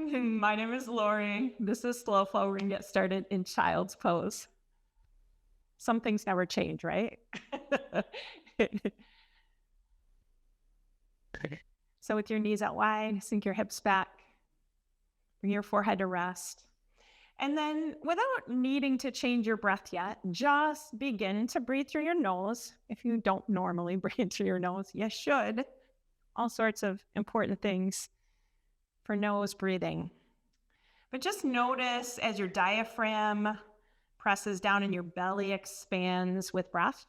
My name is Laurie. This is Slow Flow. We're going to get started in child's pose. Some things never change, right? So with your knees out wide, sink your hips back. Bring your forehead to rest. And then without needing to change your breath yet, just begin to breathe through your nose. If you don't normally breathe through your nose, you should. All sorts of important things for nose breathing. But just notice as your diaphragm presses down and your belly expands with breath.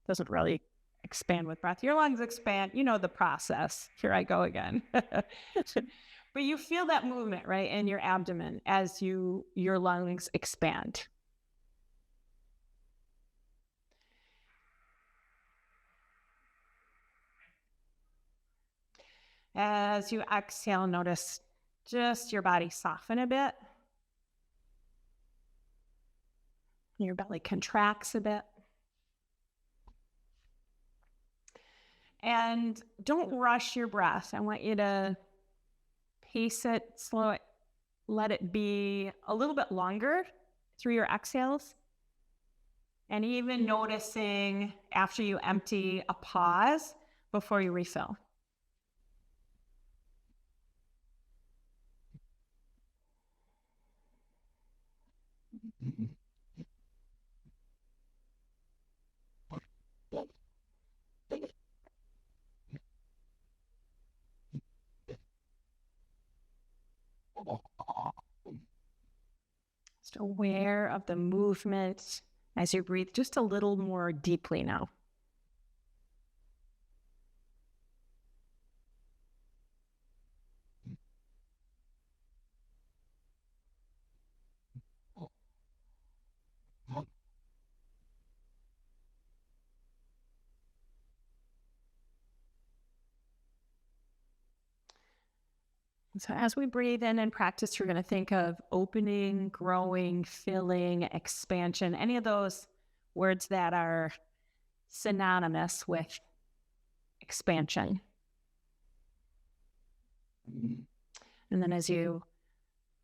Doesn't really expand with breath. Your lungs expand. You know the process. Here I go again. But you feel that movement, right, in your abdomen as your lungs expand. As you exhale, notice just your body soften a bit. Your belly contracts a bit. And don't rush your breath. I want you to pace it, slow it, let it be a little bit longer through your exhales. And even noticing after you empty a pause before you refill. Just aware of the movement as you breathe just a little more deeply now. So as we breathe in and practice, you're going to think of opening, growing, filling, expansion, any of those words that are synonymous with expansion. And then as you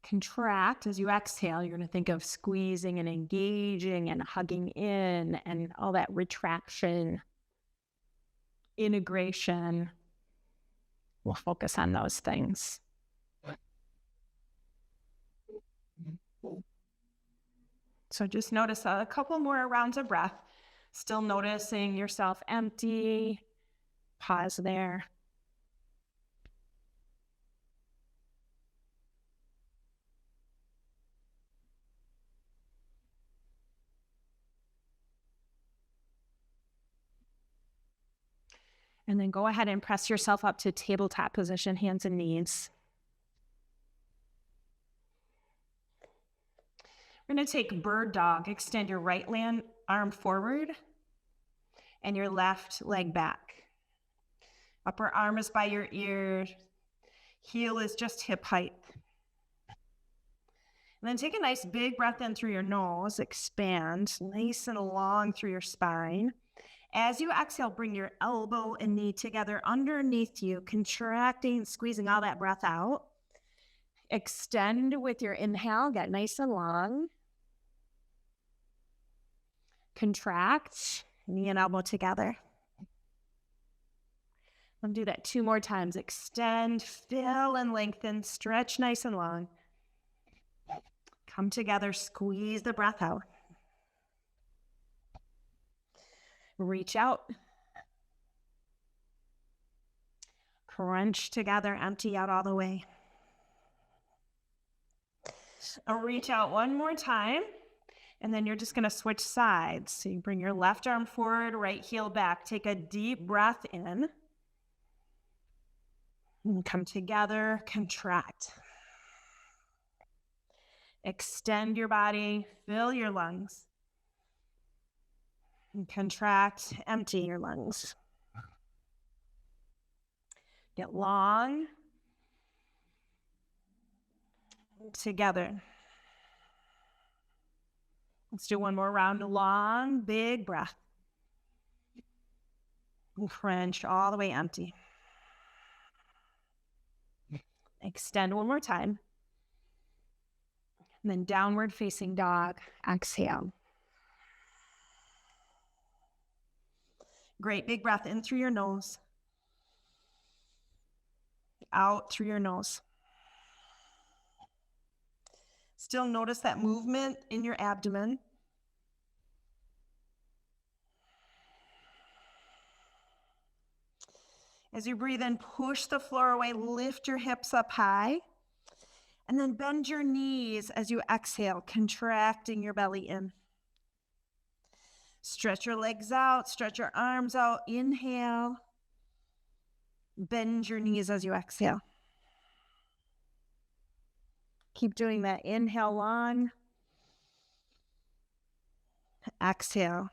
contract, as you exhale, you're going to think of squeezing and engaging and hugging in and all that retraction, integration. We'll focus on those things. So just notice a couple more rounds of breath. Still noticing yourself empty. Pause there. And then go ahead and press yourself up to tabletop position, hands and knees. We're going to take bird dog. Extend your right arm forward and your left leg back. Upper arm is by your ear. Heel is just hip height. And then take a nice big breath in through your nose. Expand nice and long through your spine. As you exhale, bring your elbow and knee together underneath you, contracting, squeezing all that breath out. Extend with your inhale, get nice and long. Contract, knee and elbow together. I'll do that 2 more times. Extend, fill and lengthen, stretch nice and long. Come together, squeeze the breath out. Reach out. Crunch together, empty out all the way. Reach out one more time. And then you're just going to switch sides. So you bring your left arm forward, right heel back. Take a deep breath in. And come together, contract. Extend your body, fill your lungs. And contract, empty your lungs. Get long. Together. Let's do one more round. Long, big breath. And crunch all the way empty. Extend one more time. And then downward facing dog. Exhale. Great big breath in through your nose. Out through your nose. Still notice that movement in your abdomen. As you breathe in, push the floor away, lift your hips up high, and then bend your knees as you exhale, contracting your belly in. Stretch your legs out, stretch your arms out, inhale. Bend your knees as you exhale. Keep doing that. Inhale long. Exhale.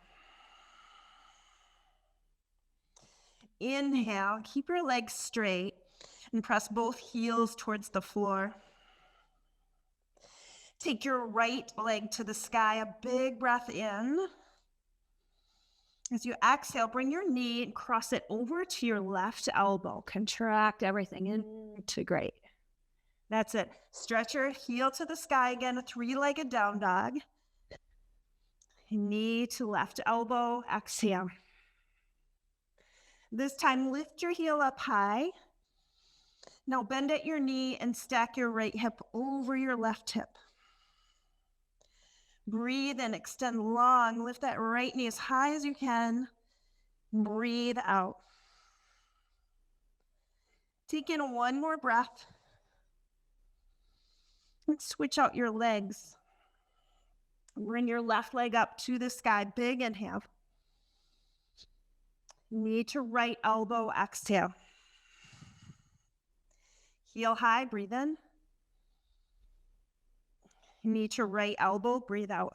Inhale, keep your legs straight and press both heels towards the floor. Take your right leg to the sky, a big breath in. As you exhale, bring your knee and cross it over to your left elbow. Contract everything, integrate. That's it. Stretch your heel to the sky again, a three-legged down dog. Knee to left elbow, exhale. This time, lift your heel up high. Now bend at your knee and stack your right hip over your left hip. Breathe in, extend long, lift that right knee as high as you can. Breathe out. Take in one more breath. And switch out your legs. Bring your left leg up to the sky, big inhale. Knee to right elbow, exhale. Heel high, breathe in. Knee to right elbow, breathe out.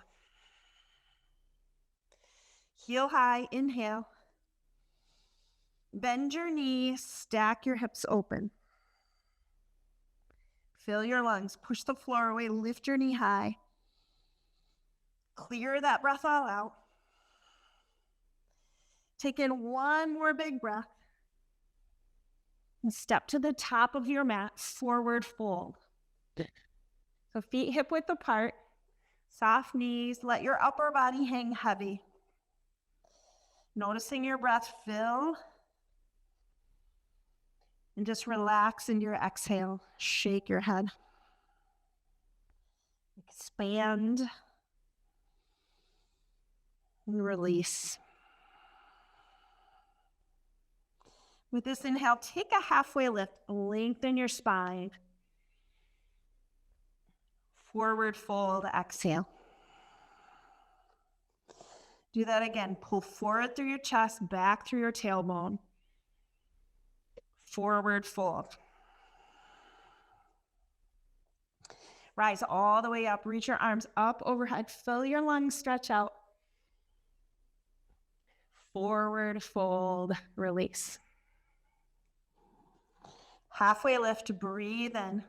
Heel high, inhale. Bend your knee, stack your hips open. Fill your lungs, push the floor away, lift your knee high. Clear that breath all out. Take in one more big breath. And step to the top of your mat, forward fold. So feet hip width apart, soft knees, let your upper body hang heavy. Noticing your breath fill. And just relax in your exhale. Shake your head. Expand. And release. With this inhale, take a halfway lift. Lengthen your spine. Forward fold, exhale. Do that again. Pull forward through your chest, back through your tailbone. Forward fold. Rise all the way up. Reach your arms up overhead. Fill your lungs, stretch out. Forward fold, release. Halfway lift, breathe in.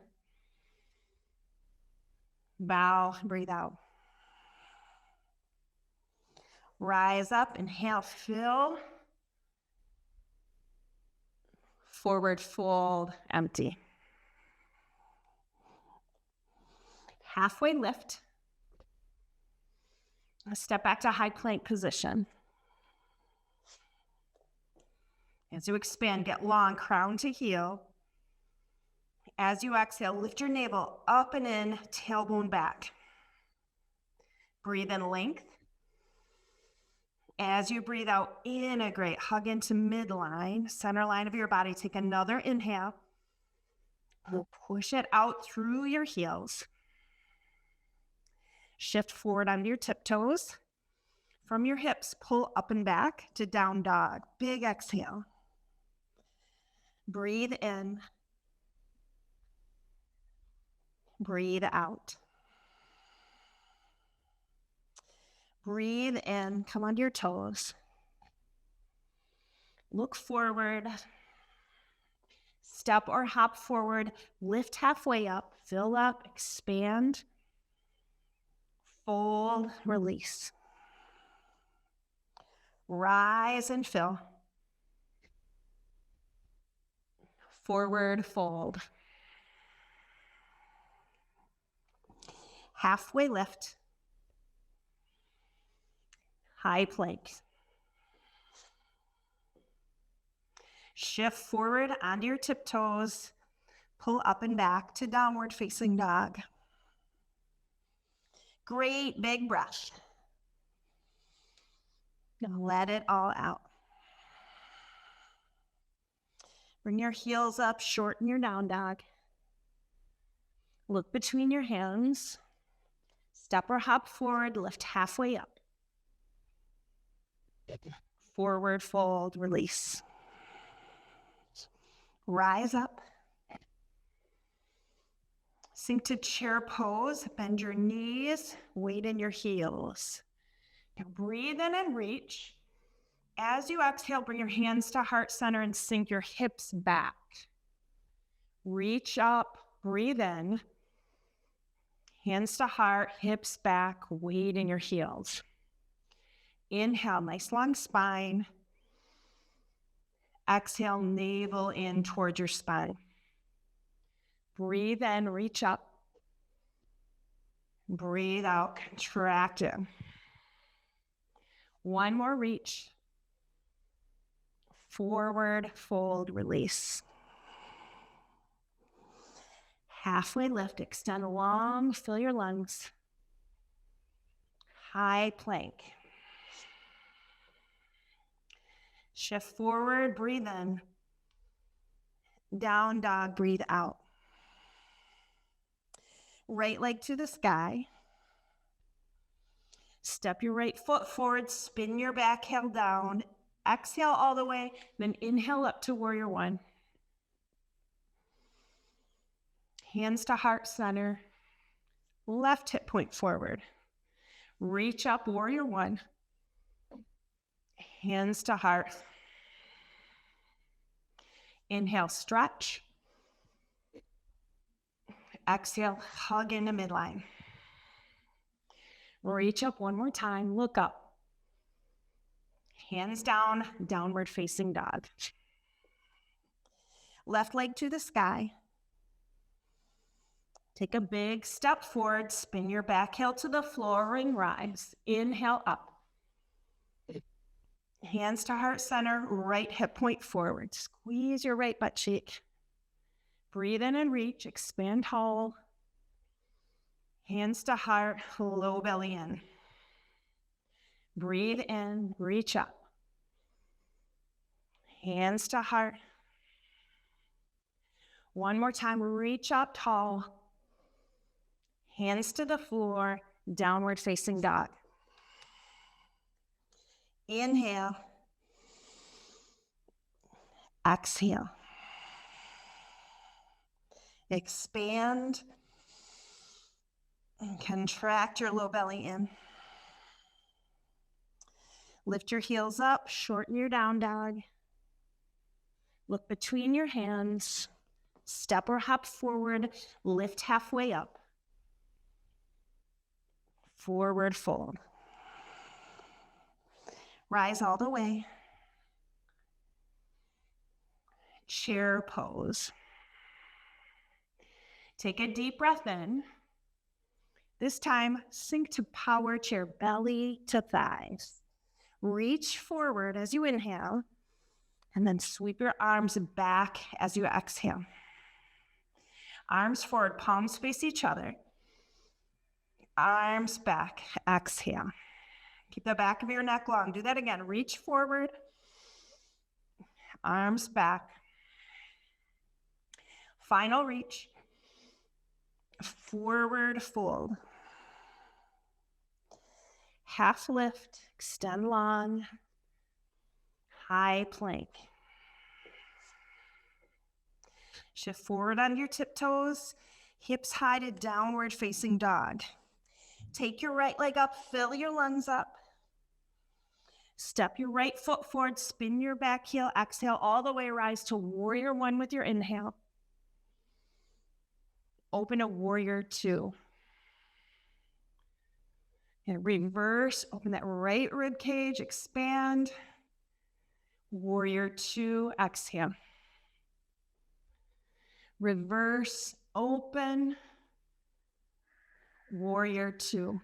Bow, breathe out. Rise up, inhale, fill. Forward fold, empty. Halfway lift. Step back to high plank position. As you expand, get long, crown to heel. As you exhale, lift your navel up and in, tailbone back. Breathe in length. As you breathe out, integrate, hug into midline, center line of your body. Take another inhale. We'll push it out through your heels. Shift forward onto your tiptoes. From your hips, pull up and back to down dog. Big exhale. Breathe in. Breathe out. Breathe in, come onto your toes. Look forward. Step or hop forward. Lift halfway up. Fill up, expand. Fold, release. Rise and fill. Forward fold. halfway lift, high plank. Shift forward onto your tiptoes, pull up and back to downward facing dog. Great big breath. Now let it all out. Bring your heels up, shorten your down dog. Look between your hands. Step or hop forward, lift halfway up. Forward fold, release. Rise up. Sink to chair pose, bend your knees, weight in your heels. Now breathe in and reach. As you exhale, bring your hands to heart center and sink your hips back. Reach up, breathe in. Hands to heart, hips back, weight in your heels. Inhale, nice long spine. Exhale, navel in towards your spine. Breathe in, reach up. Breathe out, contract it. One more reach. Forward, fold, release. Halfway lift, extend long, fill your lungs. High plank. Shift forward, breathe in. Down dog, breathe out. Right leg to the sky. Step your right foot forward, spin your back heel down. Exhale all the way, then inhale up to warrior one. Hands to heart center. Left hip point forward. Reach up, warrior one. Hands to heart. Inhale, stretch. Exhale, hug into midline. Reach up one more time, look up. Hands down, downward facing dog. Left leg to the sky. Take a big step forward, spin your back heel to the floor, ring rise. Inhale up. Hands to heart center, right hip point forward. Squeeze your right butt cheek. Breathe in and reach, expand tall. Hands to heart, low belly in. Breathe in, reach up. Hands to heart. One more time, reach up tall. Hands to the floor, downward facing dog. Inhale. Exhale. Expand and contract your low belly in. Lift your heels up, shorten your down dog. Look between your hands. Step or hop forward, lift halfway up. Forward fold. Rise all the way. Chair pose. Take a deep breath in. This time, sink to power chair, belly to thighs. Reach forward as you inhale, and then sweep your arms back as you exhale. Arms forward, palms face each other. Arms back, exhale. Keep the back of your neck long. Do that again. Reach forward, arms back. Final reach. Forward fold. Half lift, extend long. High plank. Shift forward on your tiptoes, hips high to downward facing dog. Take your right leg up, fill your lungs up. Step your right foot forward, spin your back heel, exhale all the way, rise to warrior one with your inhale. Open a warrior two. And reverse, open that right rib cage, expand. Warrior two, exhale. Reverse, open. Warrior two.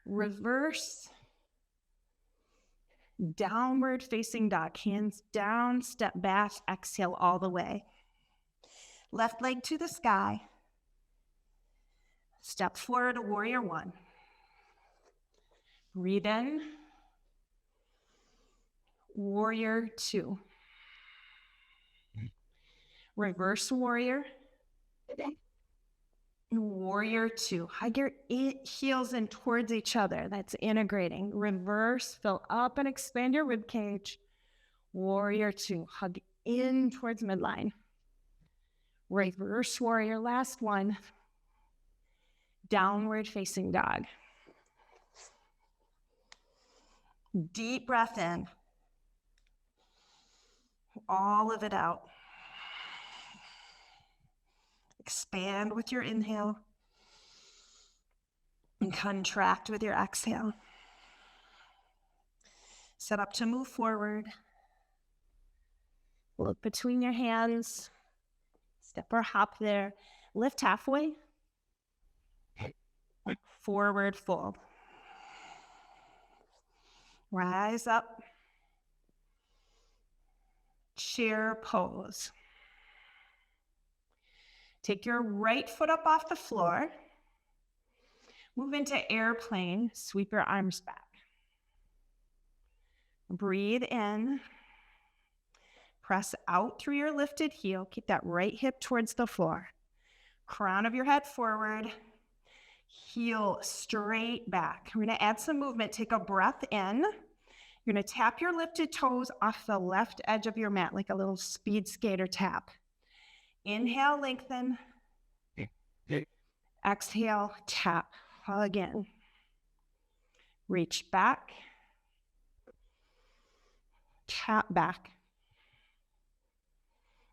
Reverse downward facing dog. Hands down, step back, exhale all the way. Left leg to the sky. Step forward to warrior one. Breathe in. Warrior two. Reverse warrior. Warrior two. Hug your heels in towards each other. That's integrating. Reverse, fill up and expand your rib cage. Warrior two. Hug in towards midline. Reverse warrior, last one. Downward facing dog. Deep breath in. All of it out. Expand with your inhale and contract with your exhale. Set up to move forward. Look between your hands. Step or hop there. Lift halfway. Forward fold. Rise up. Chair pose. Take your right foot up off the floor. Move into airplane. Sweep your arms back. Breathe in. Press out through your lifted heel. Keep that right hip towards the floor. Crown of your head forward. Heel straight back. We're going to add some movement. Take a breath in. You're going to tap your lifted toes off the left edge of your mat like a little speed skater tap. Inhale, lengthen. Exhale, tap. Hug in. Reach back. Tap back.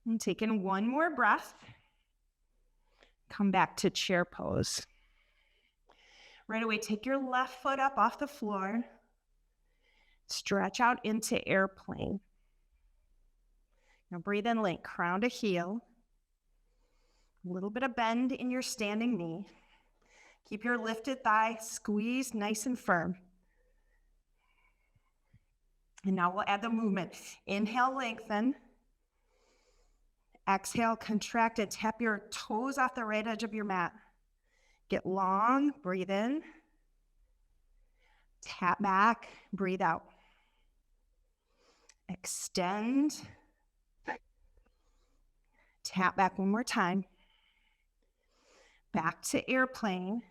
And take in one more breath. Come back to chair pose. Right away, take your left foot up off the floor. Stretch out into airplane. Now breathe in, link, crown to heel. A little bit of bend in your standing knee. Keep your lifted thigh squeezed nice and firm. And now we'll add the movement. Inhale, lengthen. Exhale, contract and tap your toes off the right edge of your mat. Get long, breathe in. Tap back, breathe out. Extend. Tap back one more time. Back to airplane.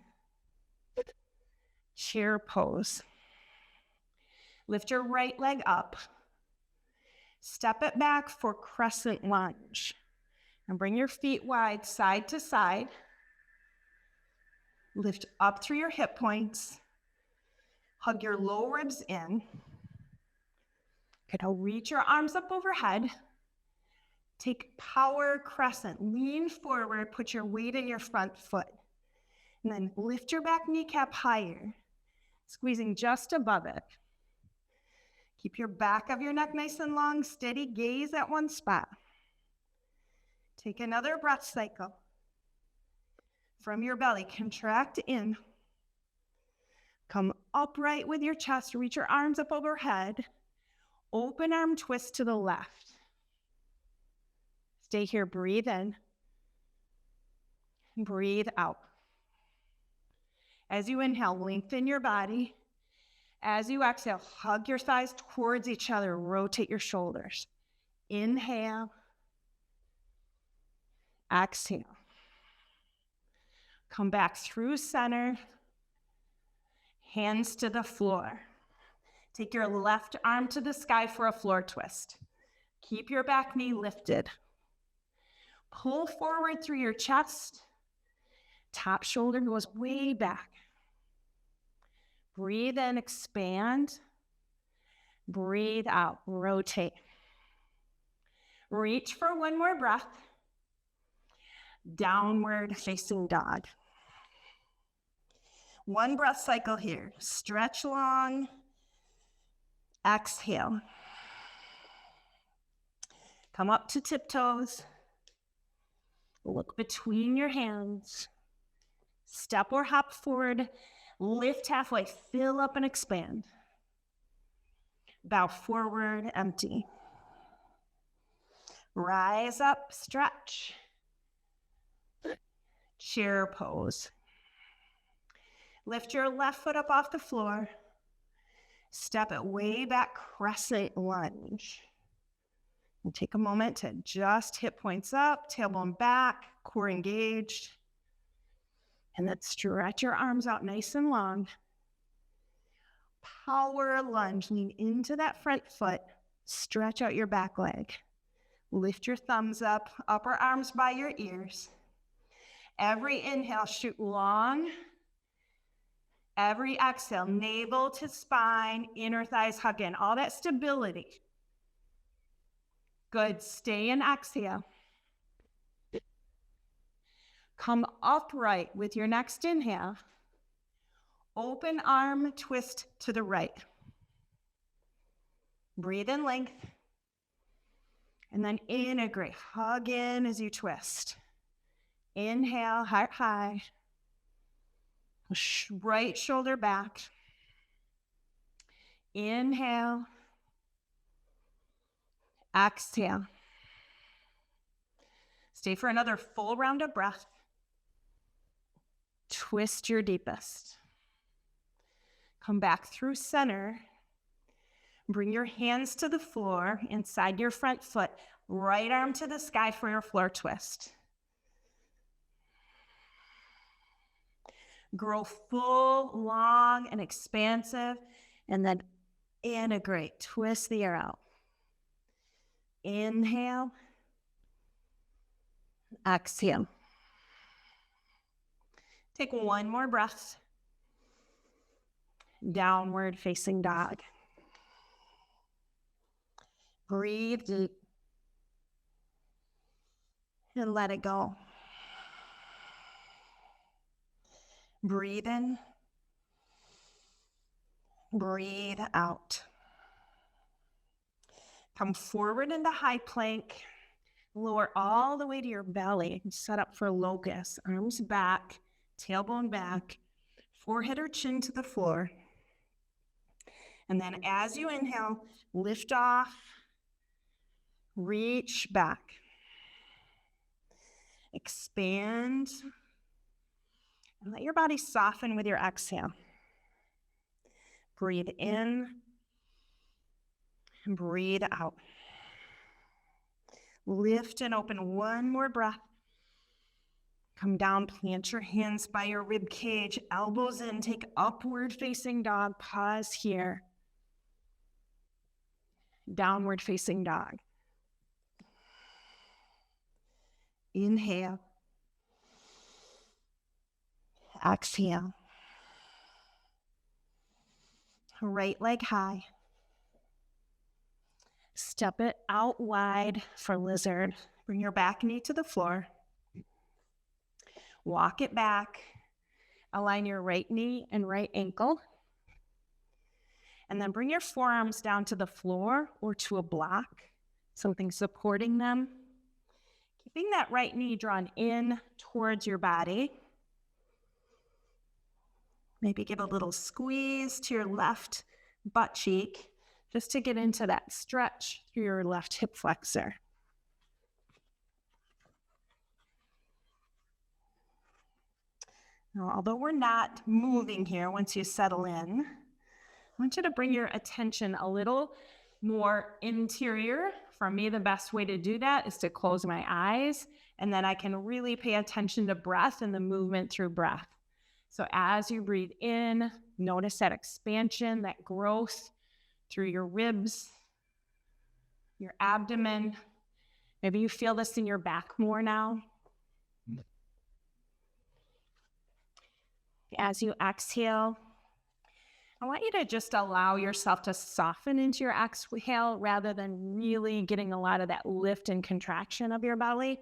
Chair pose. Lift your right leg up. Step it back for crescent lunge. And bring your feet wide side to side. Lift up through your hip points. Hug your low ribs in. Okay, now reach your arms up overhead. Take power crescent. Lean forward, put your weight in your front foot. And then lift your back kneecap higher, squeezing just above it. Keep your back of your neck nice and long, steady gaze at one spot. Take another breath cycle. From your belly, contract in. Come upright with your chest, reach your arms up overhead. Open arm twist to the left. Stay here, breathe in. Breathe out. As you inhale, lengthen your body. As you exhale, hug your thighs towards each other, rotate your shoulders. Inhale. Exhale. Come back through center. Hands to the floor. Take your left arm to the sky for a floor twist. Keep your back knee lifted. Pull forward through your chest. Top shoulder goes way back. Breathe in, expand. Breathe out, rotate. Reach for one more breath. Downward facing dog. One breath cycle here. Stretch long. Exhale. Come up to tiptoes. Look between your hands. Step or hop forward, lift halfway, fill up and expand. Bow forward, empty. Rise up, stretch. Chair pose. Lift your left foot up off the floor. Step it way back, crescent lunge. And take a moment to adjust hip points up, tailbone back, core engaged. And then stretch your arms out nice and long. Power lunge, lean into that front foot, stretch out your back leg. Lift your thumbs up, upper arms by your ears. Every inhale, shoot long. Every exhale, navel to spine, inner thighs hug in, all that stability. Good, stay in exhale. Come upright with your next inhale. Open arm twist to the right. Breathe in length. And then integrate, hug in as you twist. Inhale, heart high. Right shoulder back. Inhale. Exhale. Stay for another full round of breath. Twist your deepest. Come back through center. Bring your hands to the floor inside your front foot. Right arm to the sky for your floor twist. Grow full, long, and expansive. And then integrate. Twist the air out. Inhale. Exhale. Take one more breath. Downward facing dog. Breathe deep. And let it go. Breathe in. Breathe out. Come forward into high plank. Lower all the way to your belly. Set up for locust. Arms back, tailbone back, forehead or chin to the floor. And then as you inhale, lift off, reach back. Expand. And let your body soften with your exhale. Breathe in and breathe out. Lift and open one more breath. Come down, plant your hands by your rib cage, elbows in, take upward facing dog, pause here. Downward facing dog. Inhale. Exhale. Right leg high. Step it out wide for lizard. Bring your back knee to the floor. Walk it back. Align your right knee and right ankle. And then bring your forearms down to the floor or to a block, something supporting them. Keeping that right knee drawn in towards your body. Maybe give a little squeeze to your left butt cheek just to get into that stretch through your left hip flexor. Now, although we're not moving here once you settle in, I want you to bring your attention a little more interior. For me, the best way to do that is to close my eyes, and then I can really pay attention to breath and the movement through breath. So as you breathe in, notice that expansion, that growth through your ribs, your abdomen. Maybe you feel this in your back more now. As you exhale, I want you to just allow yourself to soften into your exhale rather than really getting a lot of that lift and contraction of your belly.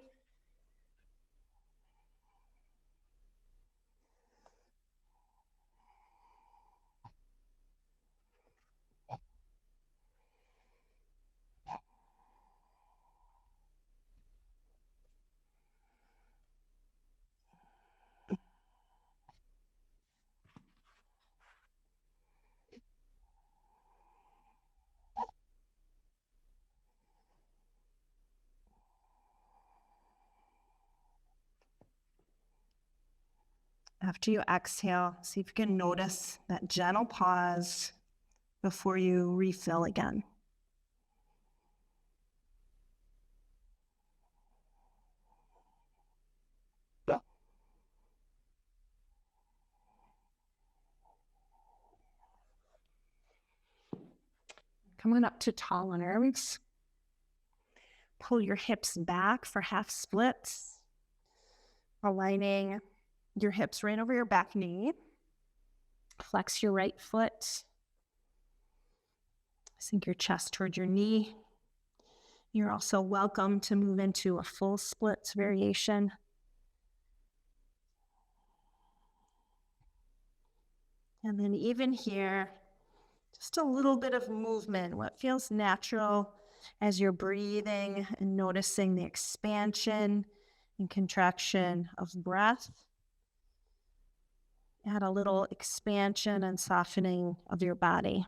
After you exhale, see if you can notice that gentle pause before you refill again. Come on up to tall arms. Pull your hips back for half splits, aligning your hips right over your back knee. Flex your right foot. Sink your chest towards your knee. You're also welcome to move into a full splits variation. And then even here, just a little bit of movement, what feels natural as you're breathing and noticing the expansion and contraction of breath. Add a little expansion and softening of your body.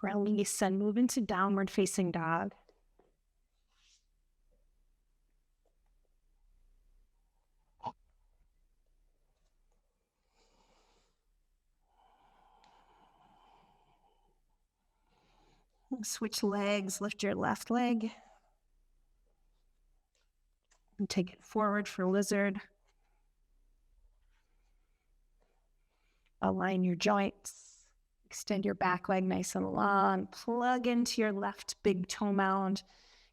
Release and move into downward facing dog. Switch legs, lift your left leg. And take it forward for lizard. Align your joints. Extend your back leg nice and long. Plug into your left big toe mound.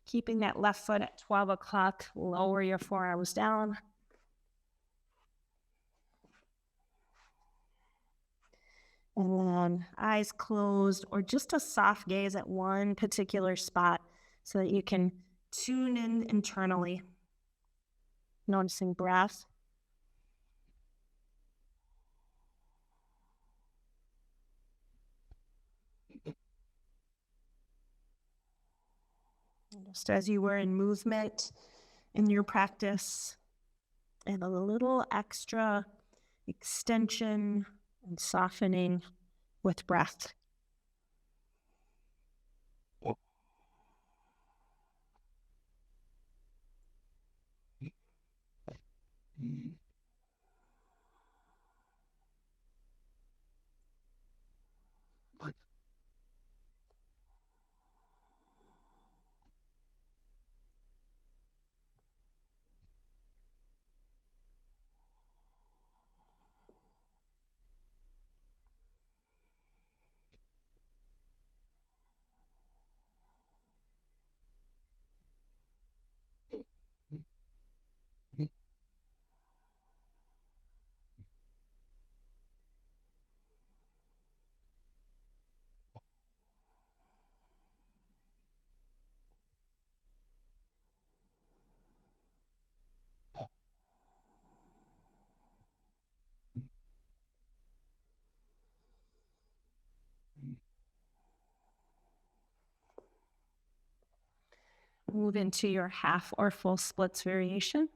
Keeping that left foot at 12 o'clock. Lower your forearms down. And then eyes closed or just a soft gaze at one particular spot so that you can tune in internally. Noticing breath. Just as you were in movement in your practice, and a little extra extension and softening with breath. Move into your half or full splits variation.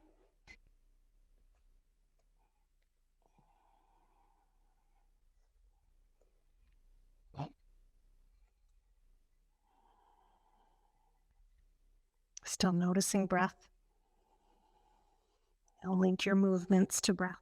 Still noticing breath. And link your movements to breath.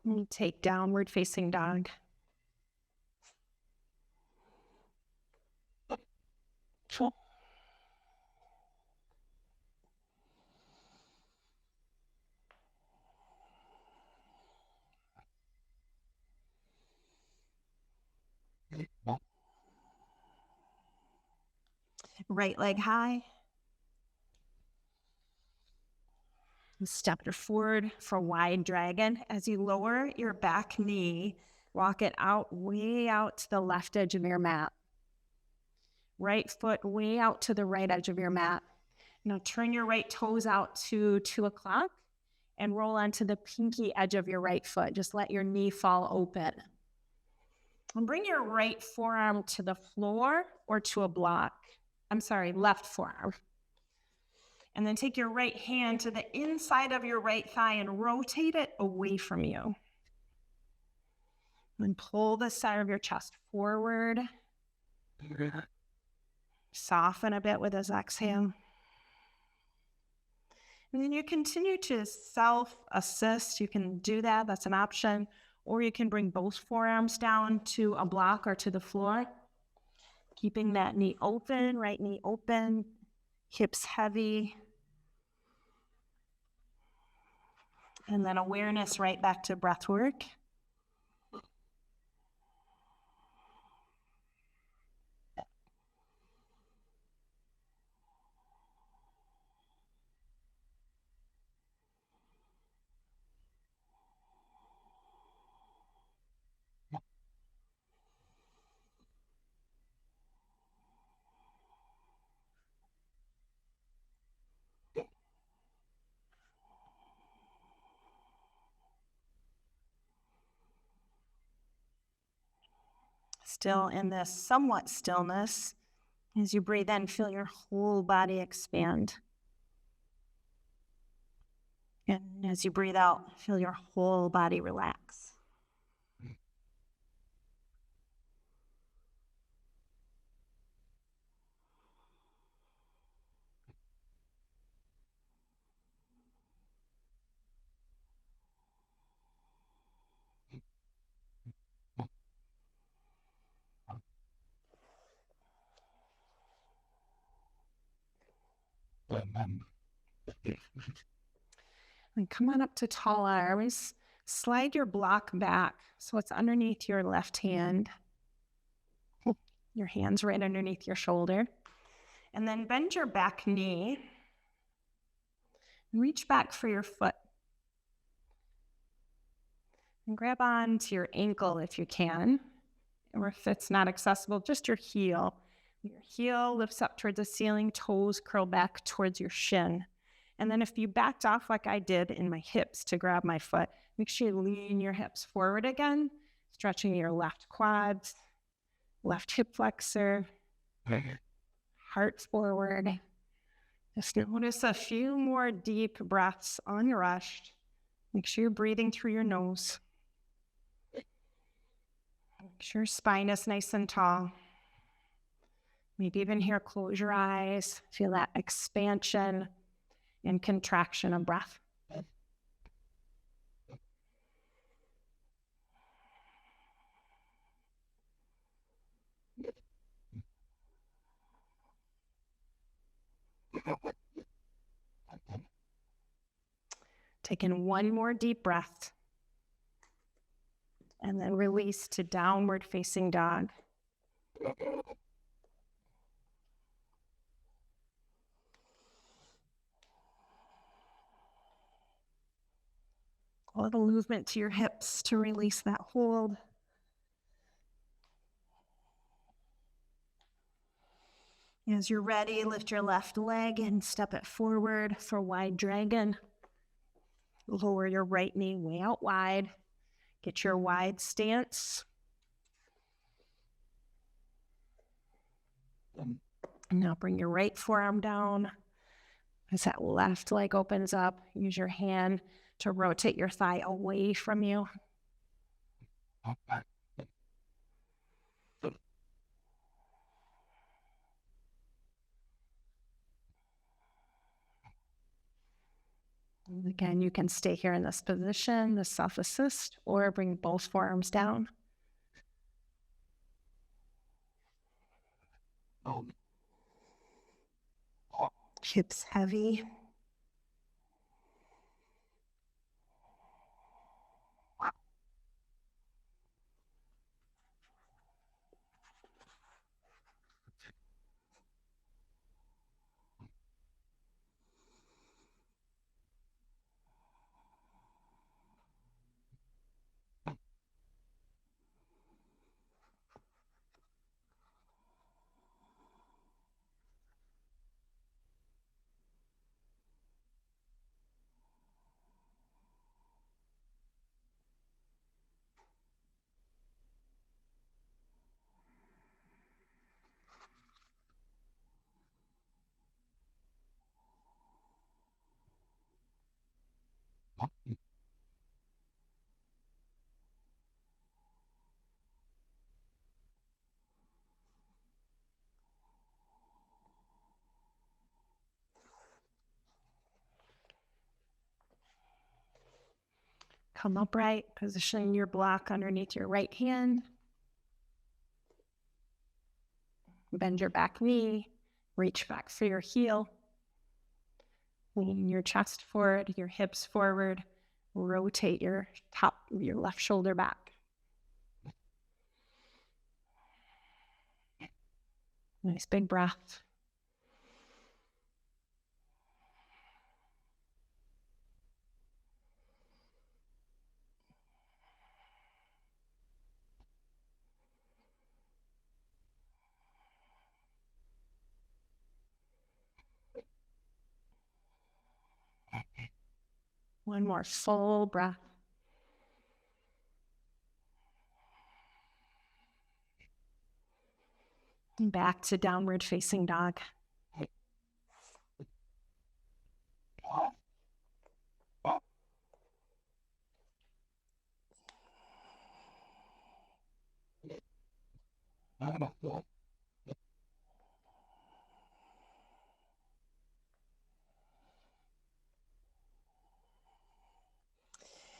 And take downward facing dog. Right leg high. Step forward for wide dragon. As you lower your back knee, walk it out, way out to the left edge of your mat. Right foot way out to the right edge of your mat. Now turn your right toes out to 2 o'clock and roll onto the pinky edge of your right foot. Just let your knee fall open. And bring your right forearm to the floor or to a block. Left forearm. And then take your right hand to the inside of your right thigh and rotate it away from you. And pull the side of your chest forward. Soften a bit with this exhale. And then you continue to self-assist. You can do that, that's an option. Or you can bring both forearms down to a block or to the floor. Keeping that knee open, right knee open, hips heavy. And then awareness right back to breath work. Still in this somewhat stillness. As you breathe in, feel your whole body expand. And as you breathe out, feel your whole body relax. And come on up to tall arms. Slide your block back so it's underneath your left hand. Your hand's right underneath your shoulder. And then bend your back knee. And reach back for your foot. And grab on to your ankle if you can. Or if it's not accessible, just your heel. Your heel lifts up towards the ceiling, toes curl back towards your shin. And then if you backed off like I did in my hips to grab my foot, make sure you lean your hips forward again, stretching your left quads, left hip flexor, heart forward. Just notice a few more deep breaths unrushed. Make sure you're breathing through your nose. Make sure your spine is nice and tall. Maybe even here, close your eyes. Feel that expansion and contraction of breath. Taking one more deep breath. And then release to downward facing dog. A little movement to your hips to release that hold. As you're ready, lift your left leg and step it forward for wide dragon. Lower your right knee way out wide. Get your wide stance. Now bring your right forearm down. As that left leg opens up, use your hand to rotate your thigh away from you. Again, you can stay here in this position, the self-assist, or bring both forearms down. Hips heavy. Come upright, position your block underneath your right hand. Bend your back knee, reach back for your heel. Lean your chest forward, your hips forward. Rotate your left shoulder back. Nice big breath. One more full breath. And back to downward facing dog.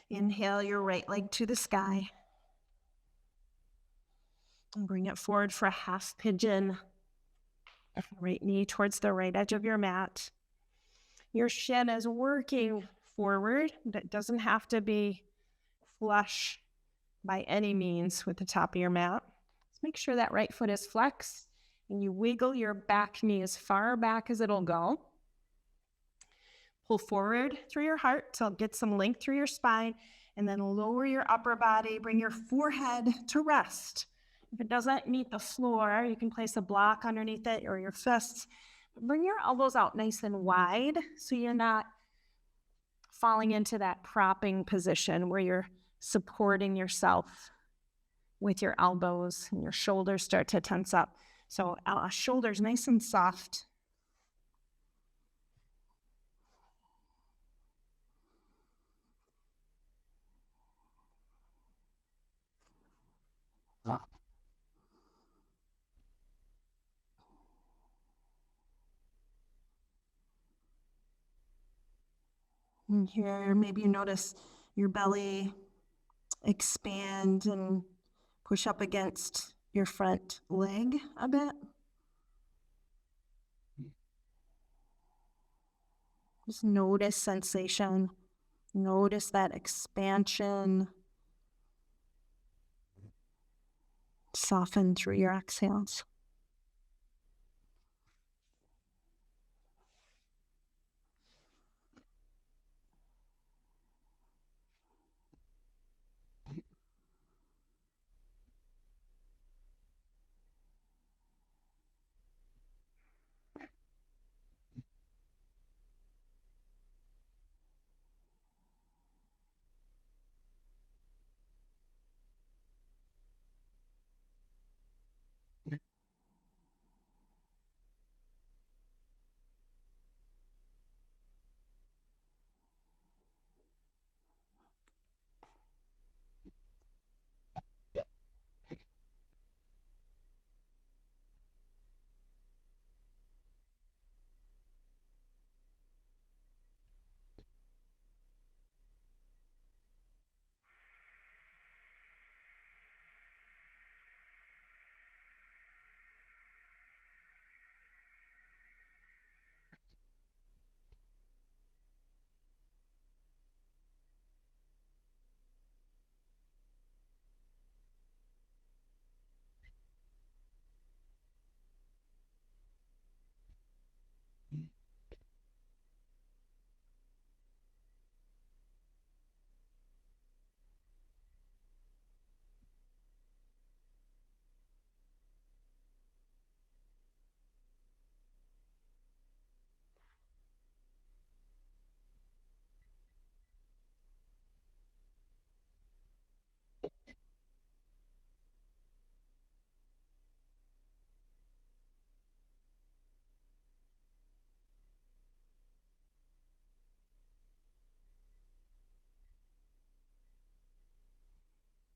Inhale your right leg to the sky. And bring it forward for a half pigeon. Right knee towards the right edge of your mat. Your shin is working forward, but it doesn't have to be flush by any means with the top of your mat. Just make sure that right foot is flexed and you wiggle your back knee as far back as it'll go. Pull forward through your heart to get some length through your spine, and then lower your upper body. Bring your forehead to rest. If it doesn't meet the floor, you can place a block underneath it or your fists. Bring your elbows out nice and wide so you're not falling into that propping position where you're supporting yourself with your elbows and your shoulders start to tense up. So shoulders nice and soft. And here, maybe you notice your belly expand and push up against your front leg a bit. Just notice sensation. Notice that expansion. Soften through your exhales.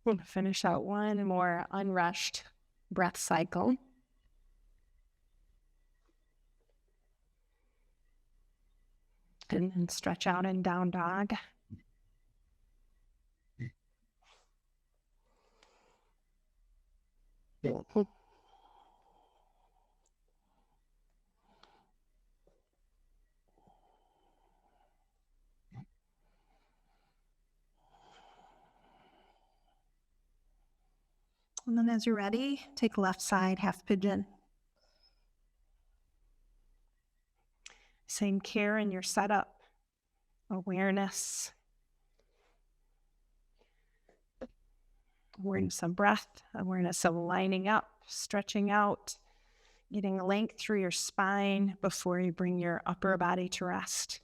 We'll finish out one more unrushed breath cycle. And then stretch out in down dog. And then as you're ready, take left side, half pigeon. Same care in your setup, awareness. Awareness of breath, awareness of lining up, stretching out, getting length through your spine before you bring your upper body to rest.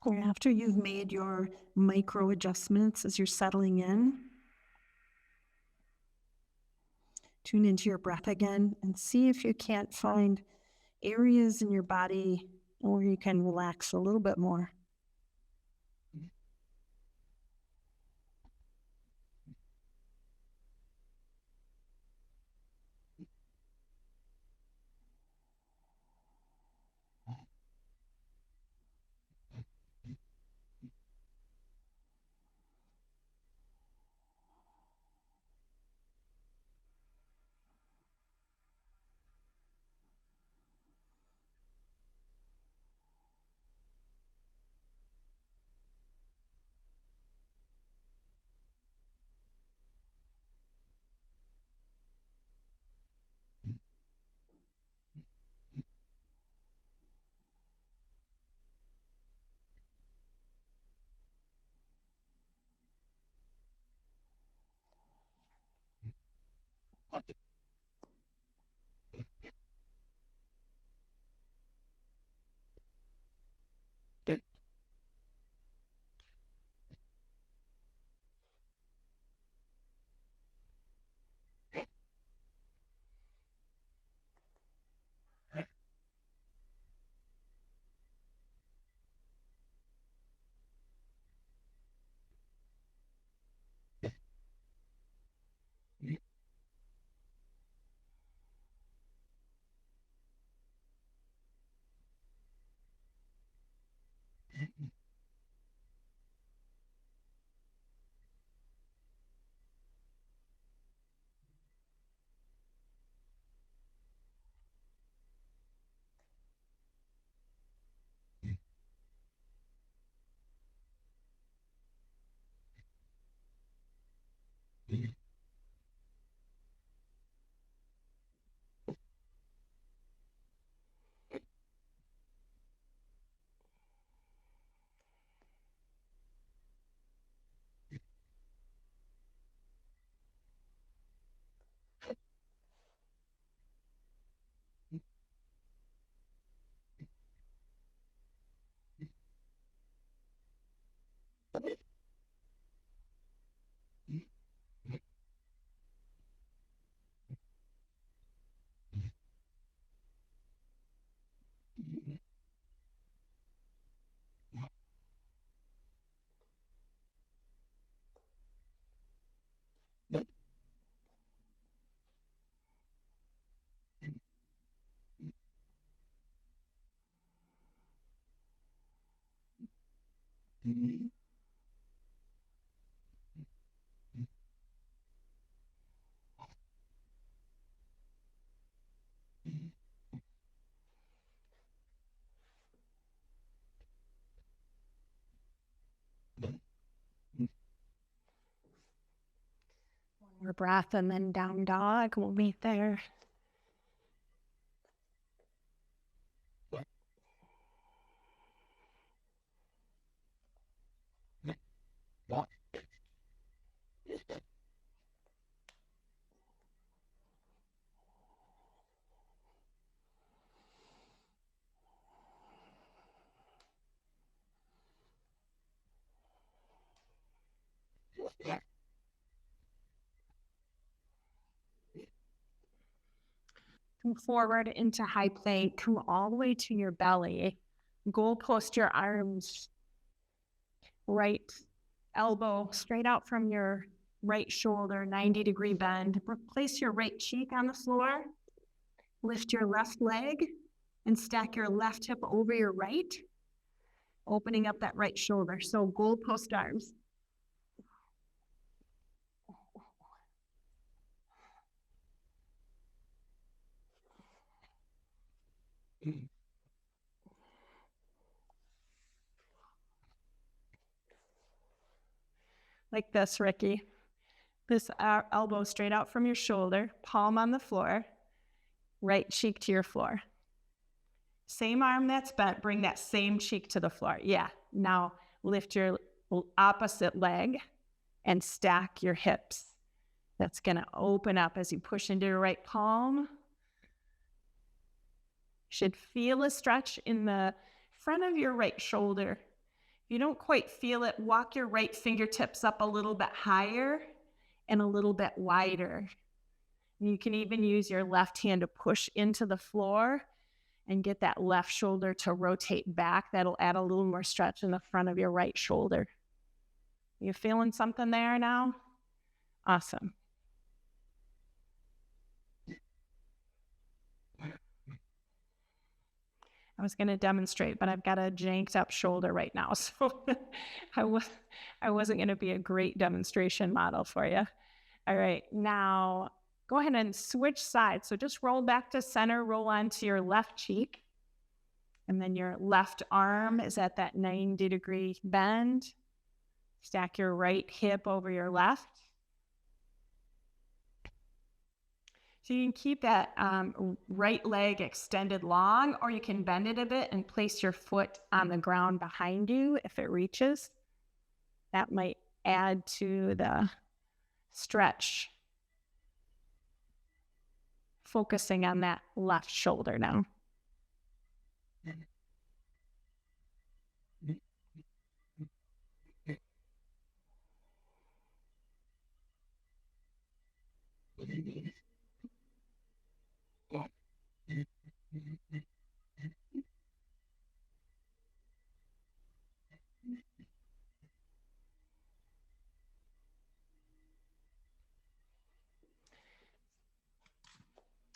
And after you've made your micro adjustments as you're settling in, tune into your breath again and see if you can't find areas in your body where you can relax a little bit more. More breath, and then down dog. We'll meet there. Come forward into high plank. Come all the way to your belly. Goal post your arms. Right elbow straight out from your right shoulder, 90-degree bend. Place your right cheek on the floor. Lift your left leg and stack your left hip over your right, opening up that right shoulder. So goal post arms. Like this, Ricky. This elbow straight out from your shoulder, palm on the floor, right cheek to your floor. Same arm that's bent, bring that same cheek to the floor. Yeah, now lift your opposite leg and stack your hips. That's gonna open up as you push into your right palm. Should feel a stretch in the front of your right shoulder. If you don't quite feel it, walk your right fingertips up a little bit higher and a little bit wider. You can even use your left hand to push into the floor and get that left shoulder to rotate back. That'll add a little more stretch in the front of your right shoulder. You feeling something there now? Awesome. I was going to demonstrate, but I've got a janked up shoulder right now, so I wasn't going to be a great demonstration model for you. All right, now go ahead and switch sides. So just roll back to center, roll onto your left cheek, and then your left arm is at that 90-degree bend. Stack your right hip over your left. So you can keep that right leg extended long, or you can bend it a bit and place your foot on the ground behind you if it reaches. That might add to the stretch. Focusing on that left shoulder now.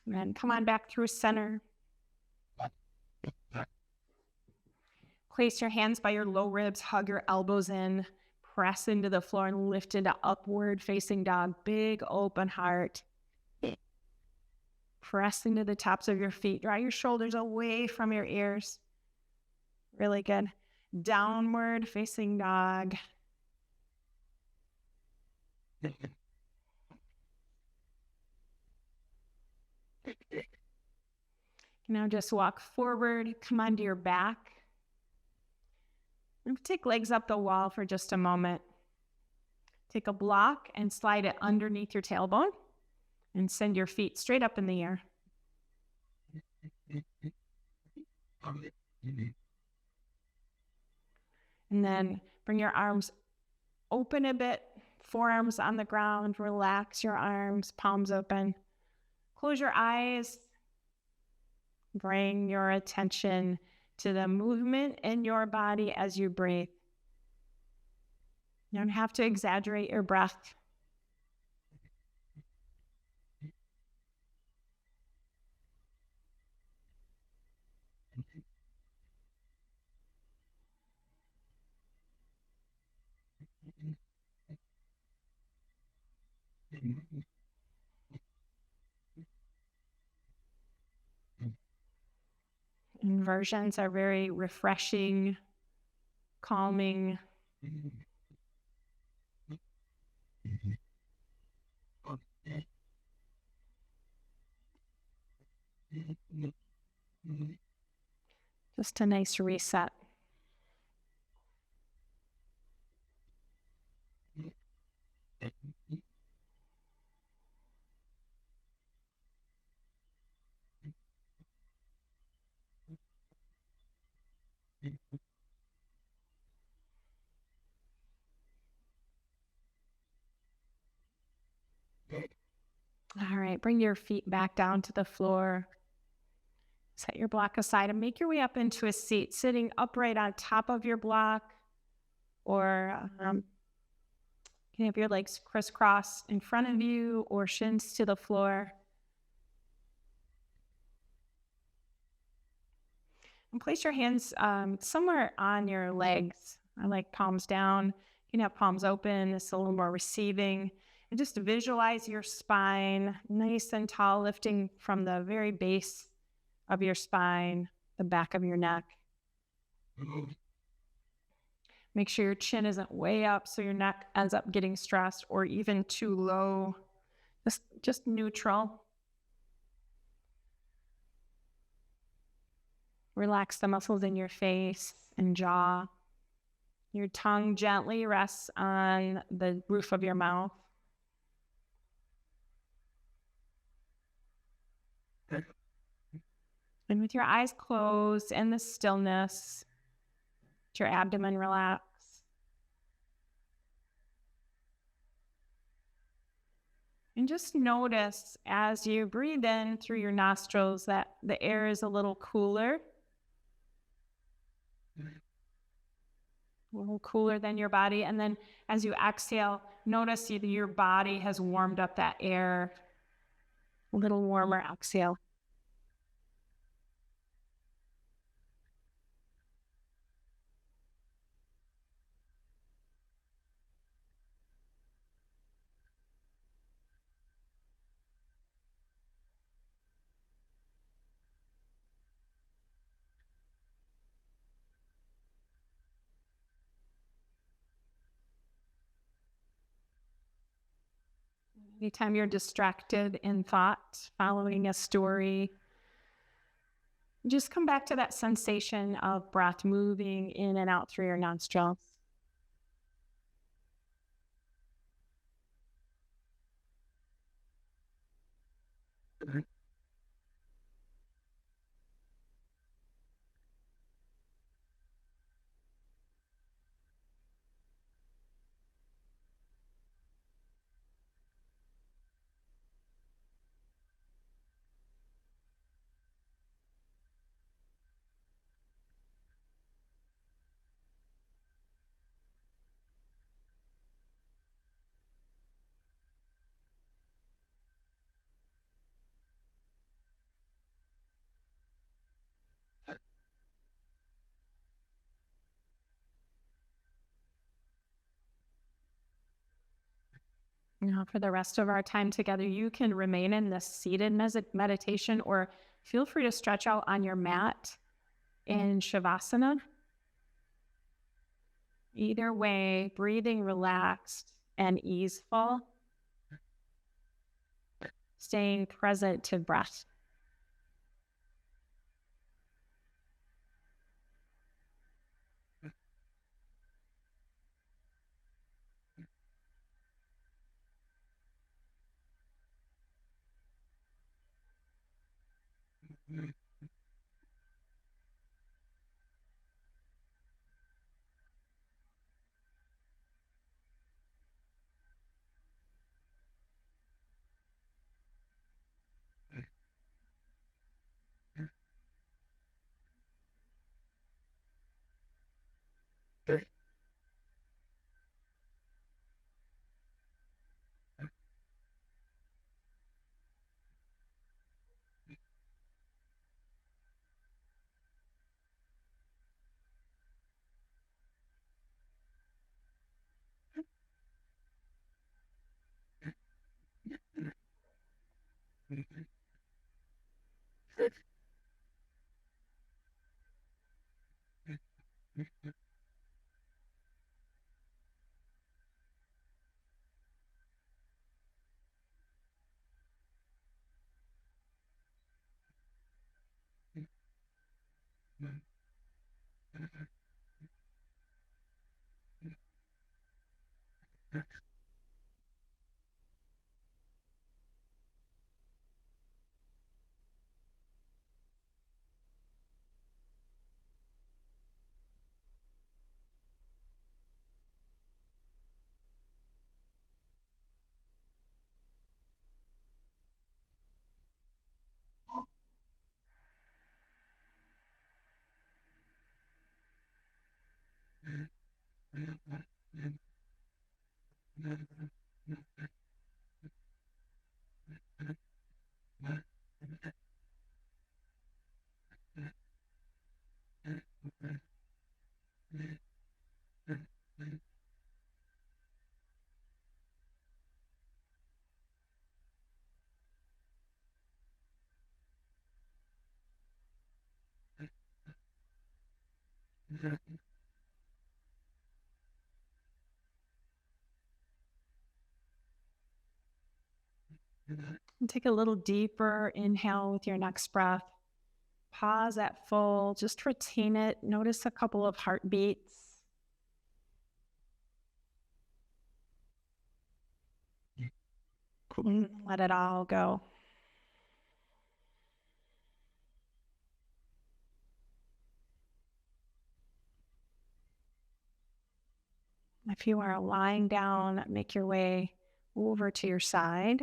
And come on back through center. Place your hands by your low ribs, hug your elbows in, press into the floor and lift into upward facing dog. Big open heart. Press into the tops of your feet. Draw your shoulders away from your ears. Really good. Downward facing dog. Now just walk forward, come onto your back. And take legs up the wall for just a moment. Take a block and slide it underneath your tailbone and send your feet straight up in the air. And then bring your arms open a bit, forearms on the ground, relax your arms, palms open. Close your eyes. Bring your attention to the movement in your body as you breathe. You don't have to exaggerate your breath. Inversions are very refreshing, calming. Just a nice reset. All right, bring your feet back down to the floor. Set your block aside and make your way up into a seat, sitting upright on top of your block, or you can have your legs crisscross in front of you or shins to the floor. And place your hands somewhere on your legs. I like palms down. You can have palms open. It's a little more receiving. And just visualize your spine nice and tall, lifting from the very base of your spine, the back of your neck. Make sure your chin isn't way up so your neck ends up getting stressed or even too low. Just neutral. Relax the muscles in your face and jaw. Your tongue gently rests on the roof of your mouth. And with your eyes closed and the stillness, let your abdomen relax. And just notice as you breathe in through your nostrils that the air is a little cooler. A little cooler than your body. And then as you exhale, notice your body has warmed up that air. A little warmer exhale. Anytime you're distracted in thought, following a story, just come back to that sensation of breath moving in and out through your nostrils. Now, for the rest of our time together, you can remain in this seated meditation or feel free to stretch out on your mat in Shavasana. Either way, breathing relaxed and easeful, staying present to breath. And take a little deeper inhale with your next breath. Pause at full, just retain it. Notice a couple of heartbeats. Let it all go. If you are lying down, make your way over to your side.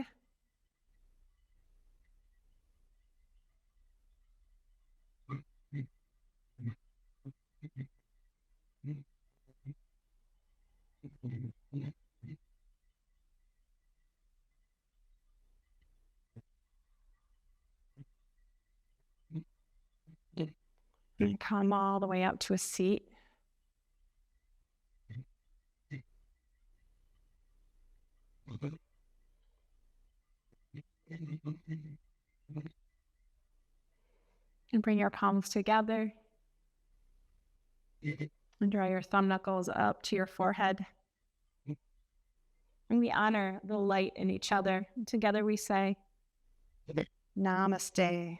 And come all the way up to a seat. And bring your palms together. And draw your thumb knuckles up to your forehead. And we honor the light in each other. Together we say, Namaste.